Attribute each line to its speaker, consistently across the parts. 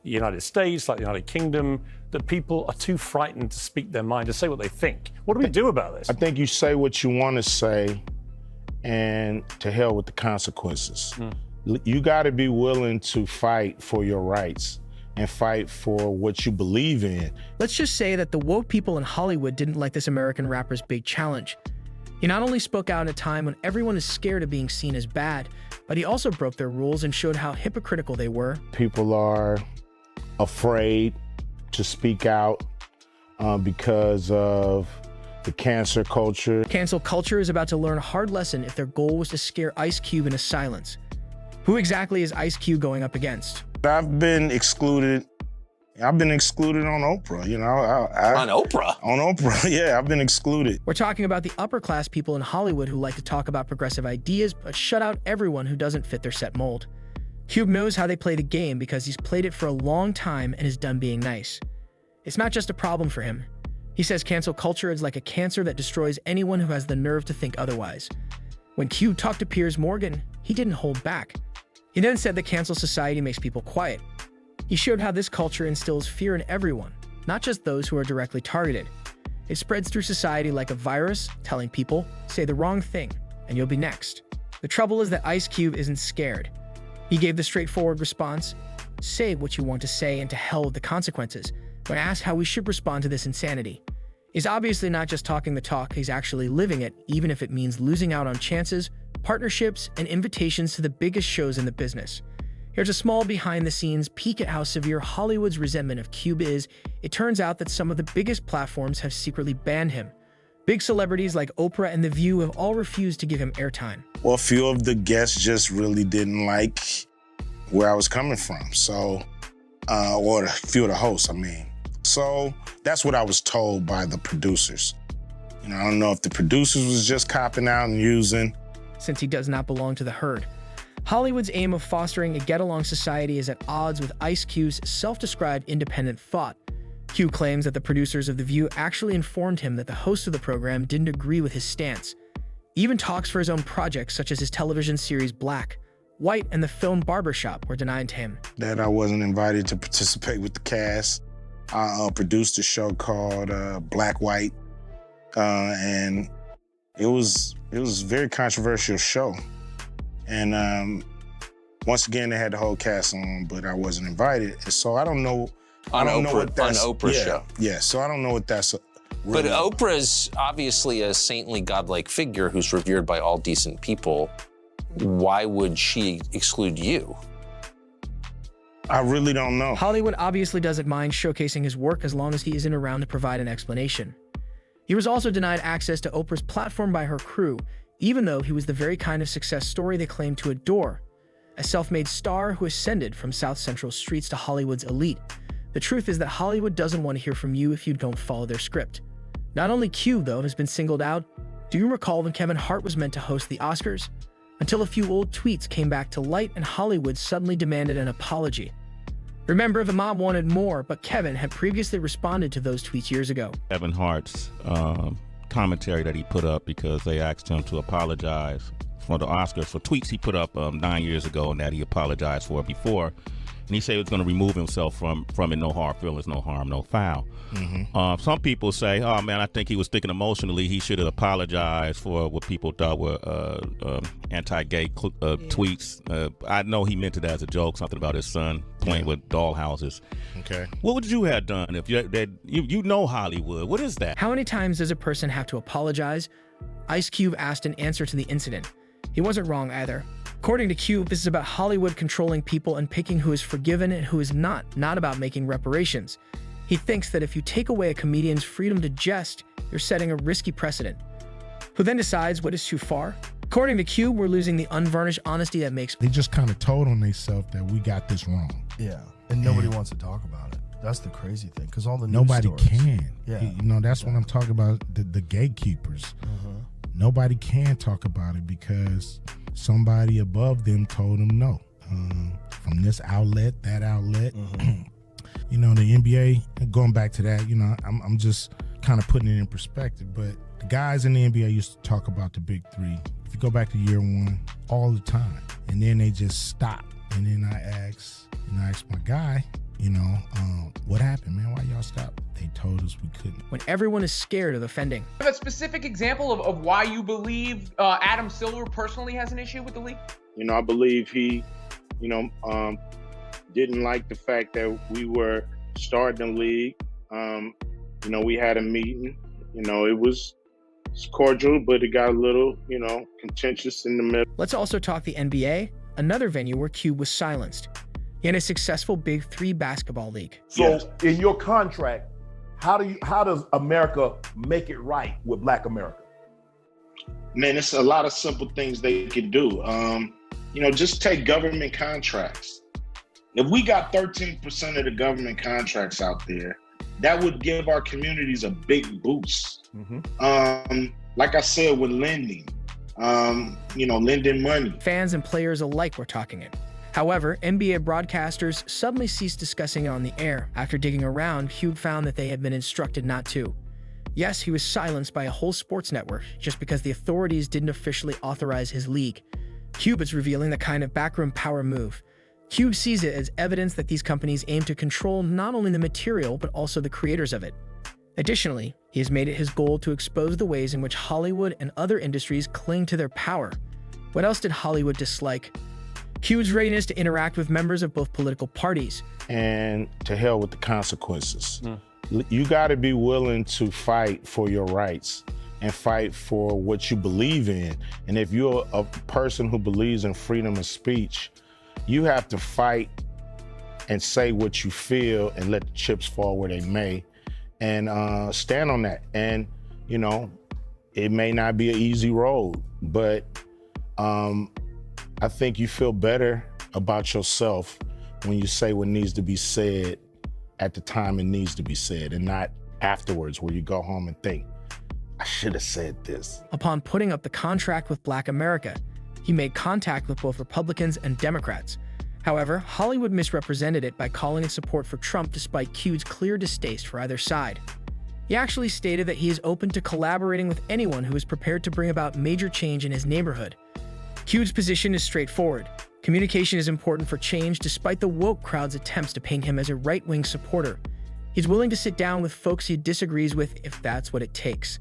Speaker 1: the United States, like the United Kingdom, that people are too frightened to speak their mind, to say what they think. What do we do about this?
Speaker 2: I think you say what you want to say, and to hell with the consequences. You got to be willing to fight for your rights and fight for what you believe in.
Speaker 3: Let's just say that the woke people in Hollywood didn't like this American rapper's big challenge. He not only spoke out at a time when everyone is scared of being seen as bad, but he also broke their rules and showed how hypocritical they were.
Speaker 2: People are afraid to speak out because of the cancel culture.
Speaker 3: Cancel culture is about to learn a hard lesson if their goal was to scare Ice Cube into silence. Who exactly is Ice Cube going up against?
Speaker 2: I've been excluded. I've been excluded on Oprah, you know.
Speaker 4: On Oprah?
Speaker 2: On Oprah, yeah, I've been excluded.
Speaker 3: We're talking about the upper class people in Hollywood who like to talk about progressive ideas, but shut out everyone who doesn't fit their set mold. Cube knows how they play the game because he's played it for a long time and is done being nice. It's not just a problem for him. He says cancel culture is like a cancer that destroys anyone who has the nerve to think otherwise. When Cube talked to Piers Morgan, he didn't hold back. He then said that cancel society makes people quiet. He showed how this culture instills fear in everyone, not just those who are directly targeted. It spreads through society like a virus, telling people, say the wrong thing, and you'll be next. The trouble is that Ice Cube isn't scared. He gave the straightforward response, say what you want to say and to hell with the consequences, when asked how we should respond to this insanity. He's obviously not just talking the talk, he's actually living it, even if it means losing out on chances, partnerships, and invitations to the biggest shows in the business. Here's a small behind-the-scenes peek at how severe Hollywood's resentment of Cube is. It turns out that some of the biggest platforms have secretly banned him. Big celebrities like Oprah and The View have all refused to give him airtime.
Speaker 2: Well, a few of the guests just really didn't like where I was coming from, so, or a few of the hosts, I mean. So that's what I was told by the producers. You know, I don't know if the producers was just copping out and using.
Speaker 3: Since he does not belong to the herd. Hollywood's aim of fostering a get-along society is at odds with Ice Cube's self-described independent thought. Cube claims that the producers of The View actually informed him that the host of the program didn't agree with his stance. Even talks for his own projects, such as his television series Black, White, and the film Barbershop, were denied to him.
Speaker 2: That I wasn't invited to participate with the cast. I produced a show called Black, White, and it was a very controversial show. And once again, they had the whole cast on, but I wasn't invited. And so I don't know.
Speaker 4: On Oprah's show.
Speaker 2: Yeah, so I don't know what that's
Speaker 4: really. But Oprah's obviously a saintly, godlike figure who's revered by all decent people. Why would she exclude you?
Speaker 2: I really don't know.
Speaker 3: Hollywood obviously doesn't mind showcasing his work as long as he isn't around to provide an explanation. He was also denied access to Oprah's platform by her crew, even though he was the very kind of success story they claimed to adore. A self-made star who ascended from South Central streets to Hollywood's elite. The truth is that Hollywood doesn't want to hear from you if you don't follow their script. Not only Cube, though, has been singled out. Do you recall when Kevin Hart was meant to host the Oscars? Until a few old tweets came back to light and Hollywood suddenly demanded an apology. Remember, the mob wanted more, but Kevin had previously responded to those tweets years ago.
Speaker 5: Kevin Hart's commentary that he put up because they asked him to apologize for the Oscars for tweets he put up 9 years ago and that he apologized for before. And he said he was going to remove himself from it, no hard feelings, no harm, no foul. Mm-hmm. Some people say, oh man, I think he was thinking emotionally. He should have apologized for what people thought were anti-gay tweets. I know he meant it as a joke, something about his son playing with dollhouses.
Speaker 2: Okay.
Speaker 5: What would you have done if you know Hollywood? What is that?
Speaker 3: How many times does a person have to apologize? Ice Cube asked in answer to the incident. He wasn't wrong either. According to Cube, this is about Hollywood controlling people and picking who is forgiven and who is not about making reparations. He thinks that if you take away a comedian's freedom to jest, you're setting a risky precedent. Who then decides what is too far? According to Cube, we're losing the unvarnished honesty that makes...
Speaker 6: They just kind of told on themselves that we got this wrong.
Speaker 7: Yeah, and nobody wants to talk about it. That's the crazy thing, because all the news
Speaker 6: Nobody
Speaker 7: stories,
Speaker 6: can.
Speaker 7: Yeah.
Speaker 6: You know, that's what I'm talking about, the gatekeepers. Nobody can talk about it because somebody above them told them no. From this outlet, that outlet. You know, the NBA, going back to that, you know, I'm just kind of putting it in perspective, but the guys in the NBA used to talk about the big three. If you go back to year one, all the time. And then they just stopped. And then I asked my guy, what happened, man? Why y'all stopped? They told us we couldn't.
Speaker 3: When everyone is scared of offending.
Speaker 8: A specific example of why you believe Adam Silver personally has an issue with the league?
Speaker 2: I believe he, didn't like the fact that we were starting the league. We had a meeting. It was cordial, but it got a little, contentious in the middle.
Speaker 3: Let's also talk the NBA, another venue where Cube was silenced. He had a successful Big Three basketball league.
Speaker 9: So in your contract, how does America make it right with Black America?
Speaker 2: Man, it's a lot of simple things they could do. Just take government contracts. If we got 13% of the government contracts out there, that would give our communities a big boost. Like I said, with lending, lending money.
Speaker 3: Fans and players alike were talking it. However, NBA broadcasters suddenly ceased discussing it on the air. After digging around, Cube found that they had been instructed not to. Yes, he was silenced by a whole sports network just because the authorities didn't officially authorize his league. Cube is revealing the kind of backroom power move. Cube sees it as evidence that these companies aim to control not only the material, but also the creators of it. Additionally, he has made it his goal to expose the ways in which Hollywood and other industries cling to their power. What else did Hollywood dislike? Cube's readiness to interact with members of both political parties.
Speaker 2: And to hell with the consequences. You got to be willing to fight for your rights and fight for what you believe in. And if you're a person who believes in freedom of speech, you have to fight and say what you feel and let the chips fall where they may, and stand on that. And, it may not be an easy road, but I think you feel better about yourself when you say what needs to be said at the time it needs to be said, and not afterwards where you go home and think, I should have said this.
Speaker 3: Upon putting up the contract with Black America, he made contact with both Republicans and Democrats. However, Hollywood misrepresented it by calling it support for Trump despite Cube's clear distaste for either side. He actually stated that he is open to collaborating with anyone who is prepared to bring about major change in his neighborhood. Cube's position is straightforward. Communication is important for change despite the woke crowd's attempts to paint him as a right-wing supporter. He's willing to sit down with folks he disagrees with if that's what it takes.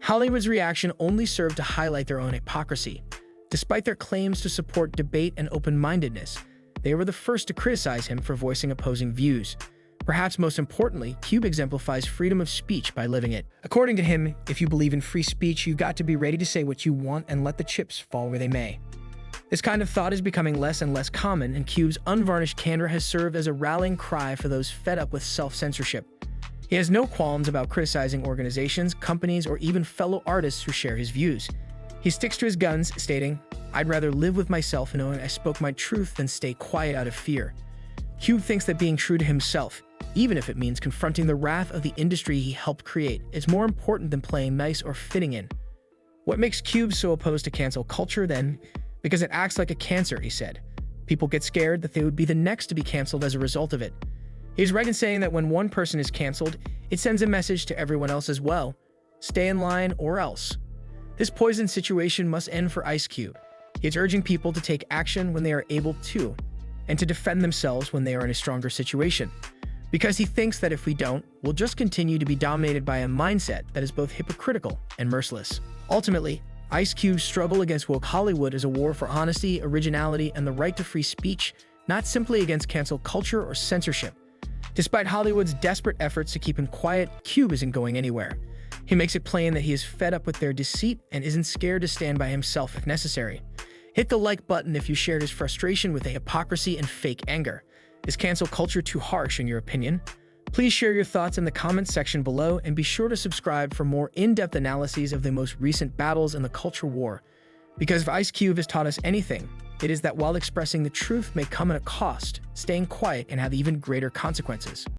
Speaker 3: Hollywood's reaction only served to highlight their own hypocrisy. Despite their claims to support debate and open-mindedness, they were the first to criticize him for voicing opposing views. Perhaps most importantly, Cube exemplifies freedom of speech by living it. According to him, if you believe in free speech, you've got to be ready to say what you want and let the chips fall where they may. This kind of thought is becoming less and less common, and Cube's unvarnished candor has served as a rallying cry for those fed up with self-censorship. He has no qualms about criticizing organizations, companies, or even fellow artists who share his views. He sticks to his guns, stating, "I'd rather live with myself knowing I spoke my truth than stay quiet out of fear." Cube thinks that being true to himself, even if it means confronting the wrath of the industry he helped create, is more important than playing nice or fitting in. What makes Cube so opposed to cancel culture, then? Because it acts like a cancer, he said. People get scared that they would be the next to be canceled as a result of it. He's right in saying that when one person is canceled, it sends a message to everyone else as well. Stay in line or else. This poison situation must end for Ice Cube. He's urging people to take action when they are able to, and to defend themselves when they are in a stronger situation. Because he thinks that if we don't, we'll just continue to be dominated by a mindset that is both hypocritical and merciless. Ultimately, Ice Cube's struggle against woke Hollywood is a war for honesty, originality, and the right to free speech, not simply against cancel culture or censorship. Despite Hollywood's desperate efforts to keep him quiet, Cube isn't going anywhere. He makes it plain that he is fed up with their deceit and isn't scared to stand by himself if necessary. Hit the like button if you shared his frustration with the hypocrisy and fake anger. Is cancel culture too harsh in your opinion? Please share your thoughts in the comments section below, and be sure to subscribe for more in-depth analyses of the most recent battles in the culture war. Because if Ice Cube has taught us anything, it is that while expressing the truth may come at a cost, staying quiet can have even greater consequences.